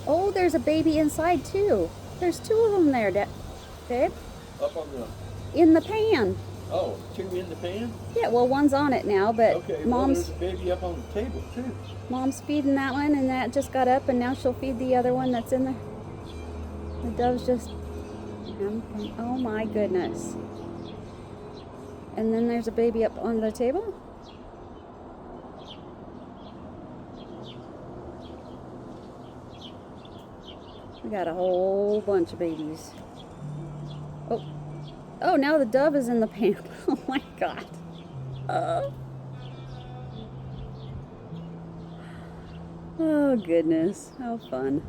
Oh, there's a baby inside too. There's two of them there, babe. Up on the... In the pan. Oh, two in the pan? Yeah, well, one's on it now, but okay, Mom's... well, there's a baby up on the table too. Mom's feeding that one, and that just got up, and now she'll feed the other one that's in there. The dove's just... Oh my goodness. And then there's a baby up on the table. We got a whole bunch of babies. Oh, oh! Now the dove is in the pan. Oh my God! Oh goodness! How fun!